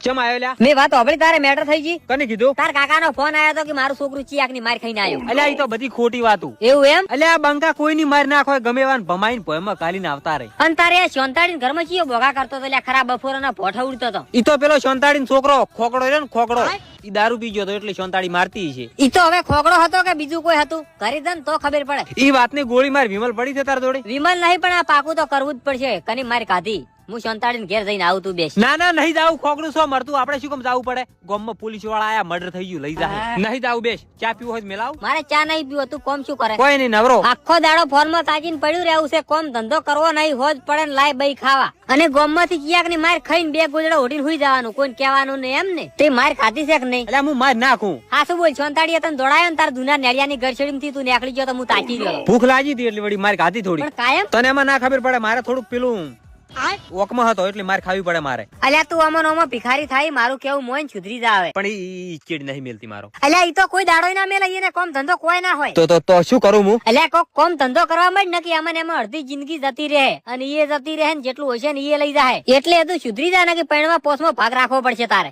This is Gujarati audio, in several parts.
ચમ આયો લ્યા? મેં વાત સાંભળી તારે મેટર થઈ ગઈ. કને કીધું? તાર કાકાનો ફોન આવ્યો હતો કે મારું છોકરું ચિયાક ની માર ખાઈને આવ્યો. અલ્યા ઈ તો બધી ખોટી વાતું. એવું એમ? અલ્યા આ બંકા કોઈની માર નાખો ગમે એવાને ભમાઈને ભોયમાં કાલીને આવતા રહે. અને તારે શોંતાડી ઘરમાં ચિયો બોગા કરતો હતો લ્યા, ખરા બફોરના ભોઠા ઉડતો હતો. ઈ તો પેલો શોંતાડીનો છોકરો ખોકડો રહ્યો ને ખોકડો, ઈ દારૂ પી ગયો તો એટલે શોંતાડી મારતી છે. ઈ તો હવે ખોકડો હતો કે બીજું કોઈ હતું કરી દે ને તો ખબર પડે. ઈ વાતની ગોળી માર વિમલ પડી છે તાર જોડે? વિમલ નહીં પણ આ પાકું તો કરવું જ પડશે. કની માર ખાધી. હું શોંતાડીને ઘેર જઈને આવું, તું બેસ. ના ના નહીં જાવું, ખોકડું સો મરતું, આપણે શું કામ જાવું પડે? ગામમાં પોલીસ વાળા આયા, મર્ડર થઈ ગયું, લઈ જાય. નહીં જાવું, બેસ. ચા પીવો હોય મેલાવ. મારે ચા નહીં પીવો, તું કોમ શું કરે? કોઈ નહીં, નવરો. આખો દાડો ફોન માં તાકીને પડ્યું રહેવું છે, કોમ ધંધો કરવો નહીં, હોજ પડે ને લાય બઈ ખાવા. અને ગોમમાંથી કિયાક ની માર ખાઈને બે ગોજડા ઓઢીને હુઈ જવાનું, કોઈ કહેવાનું નહીં એમ ને. તે માર ખાધી છે કે નહીં? એટલે હું માર નાખું. હા શું બોલ, શોંતાડીએ તને દોડાયો ને તાર જૂના નેડિયાની ગરછડીમાંથી તું નીકળી ગયો તો હું તાકી ગયો. ભૂખ લાગી હતી એટલે વળી માર ખાધી થોડી. પણ કાયમ તને એમાં ના ખબર પડે, મારે થોડુંક પેલું ઓકમાં હતો એટલે માર ખાવી પડે મારે. અલ્યા તું આમાં ભિખારી થાય, મારું કેવું મોન સુધરી જાવે. પણ ઈ ચીડ નહીં મેલતી મારો. અલ્યા ઈ તો કોઈ દાડો ના મેલે, એને કોમ ધંધો કોઈ ના હોય. તો શું કરું હું? અલ્યા કોક કોમ ધંધો કરવા માં જ નકી આમાં ને એમાં અડધી જિંદગી જતી રહે, અને એ જતી રહે ને જેટલું હશે ને એ લઈ જાય. એટલે તું સુધરી જાય ને કે પૈણમાં પોસમાં ભાગ રાખવો પડશે તારે.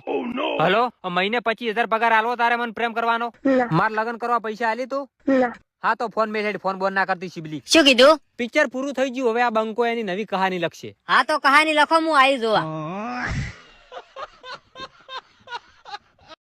હલો, મહિને 25,000 પગાર આલવો તારે મને પ્રેમ કરવાનો? માર લગ્ન કરવા પૈસા આલી તું? હા તો ફોન મેસેજ ફોન બોન ના કરતી શિબલી. શું કીધું? પિક્ચર પૂરું થઈ ગયું, હવે આ બંકો એની નવી કહાની લખશે. હા તો કહાની લખો, હું આવી જોવા.